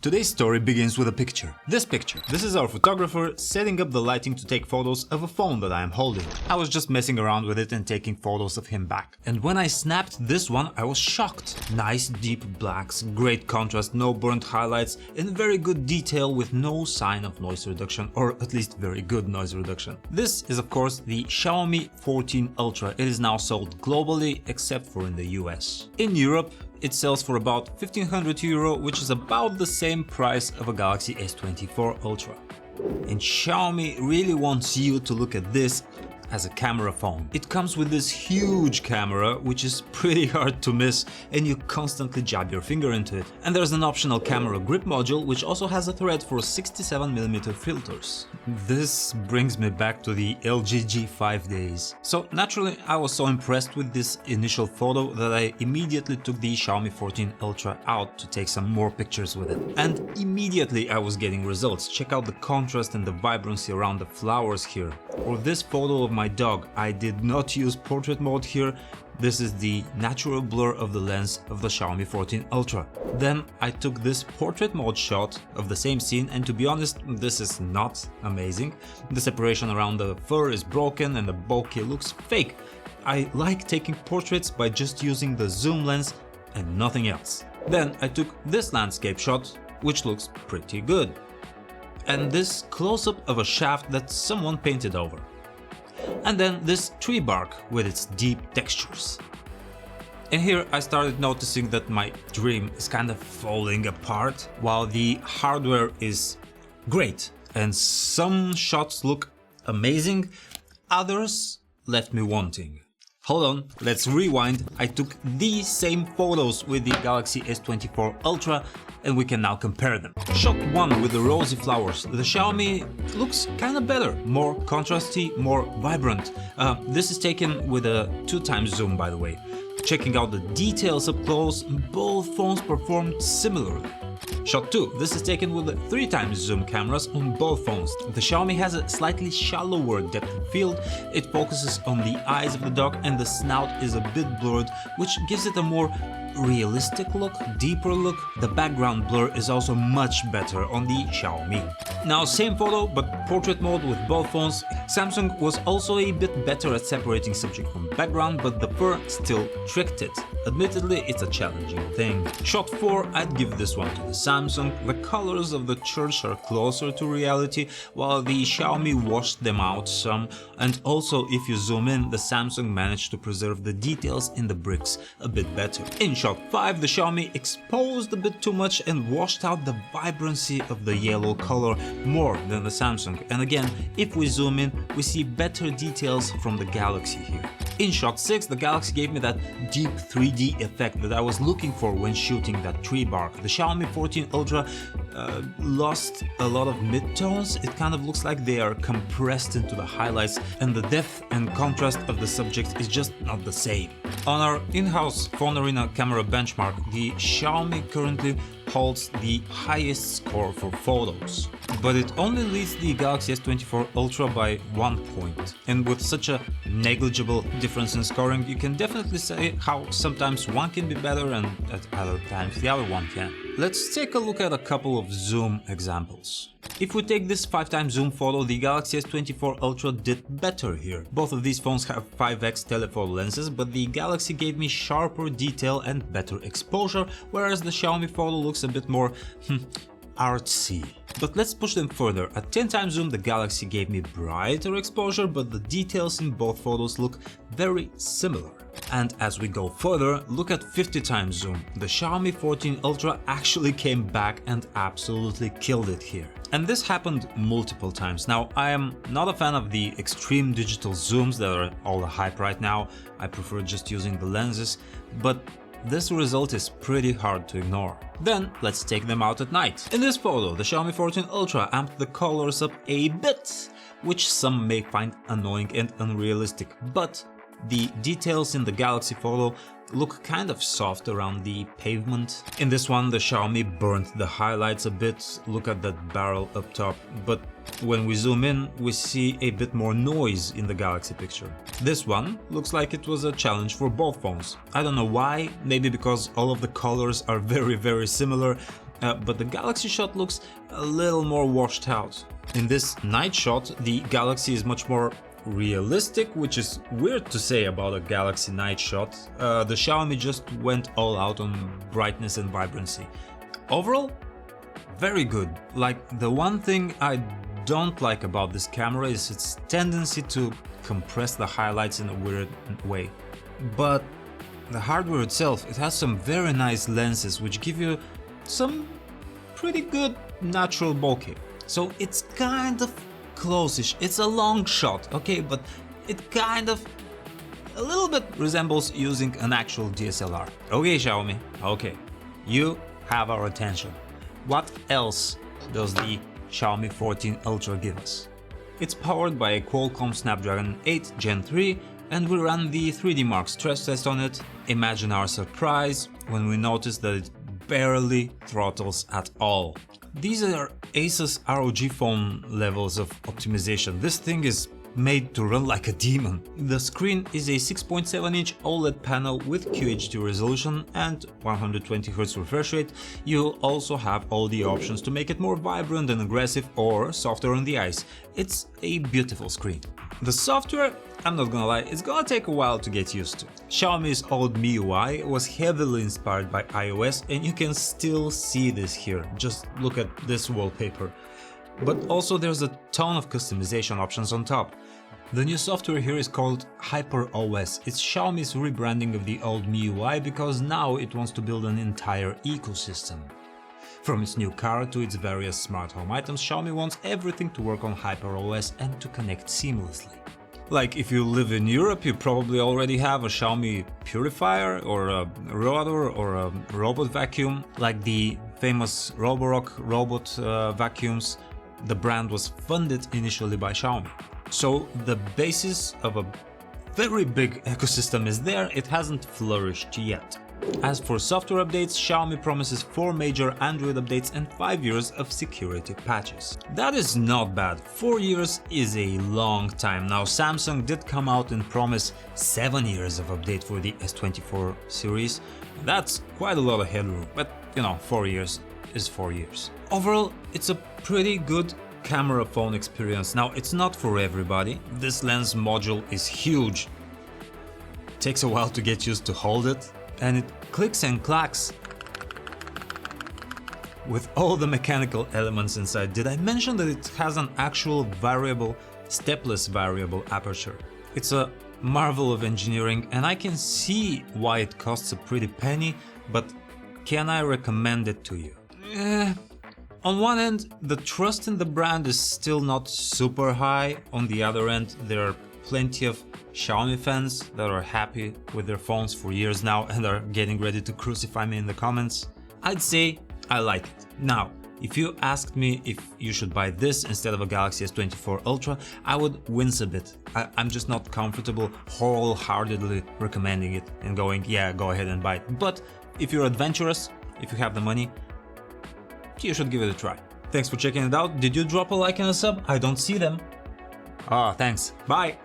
Today's story begins with a picture. This picture. This is our photographer setting up the lighting to take photos of a phone that I am holding. I was just messing around with it and taking photos of him back. And when I snapped this one, I was shocked. Nice deep blacks, great contrast, no burnt highlights, and very good detail with no sign of noise reduction, or at least very good noise reduction. This is of course the Xiaomi 14 Ultra. It is now sold globally except for in the US. In Europe, it sells for about 1500 euro, which is about the same price of a Galaxy S24 Ultra. And Xiaomi really wants you to look at this as a camera phone. It comes with this huge camera, which is pretty hard to miss, and you constantly jab your finger into it. And there's an optional camera grip module, which also has a thread for 67mm filters. This brings me back to the LG G5 days. So naturally, I was so impressed with this initial photo that I immediately took the Xiaomi 14 Ultra out to take some more pictures with it. And immediately I was getting results. Check out the contrast and the vibrancy around the flowers here. For this photo of my dog, I did not use portrait mode here. This is the natural blur of the lens of the Xiaomi 14 Ultra. Then I took this portrait mode shot of the same scene, and to be honest, this is not amazing. The separation around the fur is broken and the bokeh looks fake. I like taking portraits by just using the zoom lens and nothing else. Then I took this landscape shot, which looks pretty good. And this close-up of a shaft that someone painted over. And then this tree bark with its deep textures. And here I started noticing that my dream is kind of falling apart, while the hardware is great and some shots look amazing, others left me wanting. Hold on, let's rewind. I took these same photos with the Galaxy S24 Ultra and we can now compare them. Shot 1 with the rosy flowers. The Xiaomi looks kinda better, more contrasty, more vibrant. This is taken with a 2x zoom, by the way. Checking out the details up close, both phones performed similarly. Shot 2. This is taken with 3x zoom cameras on both phones. The Xiaomi has a slightly shallower depth of field, it focuses on the eyes of the dog and the snout is a bit blurred, which gives it a more realistic look, deeper look. The background blur is also much better on the Xiaomi. Now same photo but portrait mode with both phones. Samsung was also a bit better at separating subject from background, but the fur still tricked it. Admittedly, it's a challenging thing. Shot 4, I'd give this one to the Samsung. The colors of the church are closer to reality, while the Xiaomi washed them out some, and also if you zoom in, the Samsung managed to preserve the details in the bricks a bit better. In shot 5, the Xiaomi exposed a bit too much and washed out the vibrancy of the yellow color more than the Samsung. And again, if we zoom in, we see better details from the Galaxy here. In shot 6, the Galaxy gave me that deep 3D effect that I was looking for when shooting that tree bark. The Xiaomi 14 Ultra lost a lot of midtones. It kind of looks like they are compressed into the highlights, and the depth and contrast of the subject is just not the same. On our in-house PhoneArena camera benchmark, the Xiaomi currently holds the highest score for photos, but it only leads the Galaxy S24 Ultra by 1 point. And with such a negligible difference in scoring, you can definitely say how sometimes one can be better and at other times the other one can. Let's take a look at a couple of zoom examples. If we take this 5x zoom photo, the Galaxy S24 Ultra did better here. Both of these phones have 5x telephoto lenses, but the Galaxy gave me sharper detail and better exposure, whereas the Xiaomi photo looks a bit more artsy. But let's push them further. At 10x zoom, the Galaxy gave me brighter exposure, but the details in both photos look very similar. And as we go further, look at 50x zoom. The Xiaomi 14 Ultra actually came back and absolutely killed it here. And this happened multiple times. Now, I am not a fan of the extreme digital zooms that are all the hype right now. I prefer just using the lenses, but this result is pretty hard to ignore. Then let's take them out at night. In this photo, the Xiaomi 14 Ultra amped the colors up a bit, which some may find annoying and unrealistic, but the details in the Galaxy photo look kind of soft around the pavement. In this one, the Xiaomi burnt the highlights a bit. Look at that barrel up top, but when we zoom in, we see a bit more noise in the Galaxy picture. This one looks like it was a challenge for both phones. I don't know why, maybe because all of the colors are very similar. but the Galaxy shot looks a little more washed out. In this night shot, the Galaxy is much more realistic, which is weird to say about a Galaxy night shot. The Xiaomi just went all out on brightness and vibrancy. Overall, very good. Like, the one thing I don't like about this camera is its tendency to compress the highlights in a weird way. But the hardware itself, it has some very nice lenses which give you some pretty good natural bokeh. So it's kind of close-ish. It's a long shot, okay, but it kind of a little bit resembles using an actual DSLR. Okay, Xiaomi, okay, you have our attention. What else does the Xiaomi 14 Ultra give us? It's powered by a Qualcomm Snapdragon 8 Gen 3, and we ran the 3D Mark stress test on it. Imagine our surprise when we noticed that it barely throttles at all. These are Asus ROG phone levels of optimization. This thing is made to run like a demon. The screen is a 6.7-inch OLED panel with QHD resolution and 120Hz refresh rate. You also have all the options to make it more vibrant and aggressive or softer on the eyes. It's a beautiful screen. The software, I'm not gonna lie, it's gonna take a while to get used to. Xiaomi's old MIUI was heavily inspired by iOS, and you can still see this here. Just look at this wallpaper. But also there's a ton of customization options on top. The new software here is called HyperOS. It's Xiaomi's rebranding of the old MIUI because now it wants to build an entire ecosystem. From its new car to its various smart home items, Xiaomi wants everything to work on HyperOS and to connect seamlessly. Like, if you live in Europe, you probably already have a Xiaomi purifier or a rotor or a robot vacuum, like the famous Roborock robot vacuums. The brand was funded initially by Xiaomi. So the basis of a very big ecosystem is there, it hasn't flourished yet. As for software updates, Xiaomi promises 4 major Android updates and 5 years of security patches. That is not bad. 4 years is a long time. Now, Samsung did come out and promise 7 years of update for the S24 series. That's quite a lot of headroom, but you know, 4 years is 4 years. Overall, it's a pretty good camera phone experience. Now, it's not for everybody. This lens module is huge. It takes a while to get used to hold it, and it clicks and clacks with all the mechanical elements inside. Did I mention that it has an actual variable, stepless variable aperture? It's a marvel of engineering, and I can see why it costs a pretty penny, but can I recommend it to you? On one end, the trust in the brand is still not super high. On the other end, there are plenty of Xiaomi fans that are happy with their phones for years now and are getting ready to crucify me in the comments. I'd say I like it. Now, if you asked me if you should buy this instead of a Galaxy S24 Ultra, I would wince a bit. I'm just not comfortable wholeheartedly recommending it and going, yeah, go ahead and buy it. But if you're adventurous, if you have the money, you should give it a try. Thanks for checking it out. Did you drop a like and a sub? I don't see them. Ah, thanks. Bye.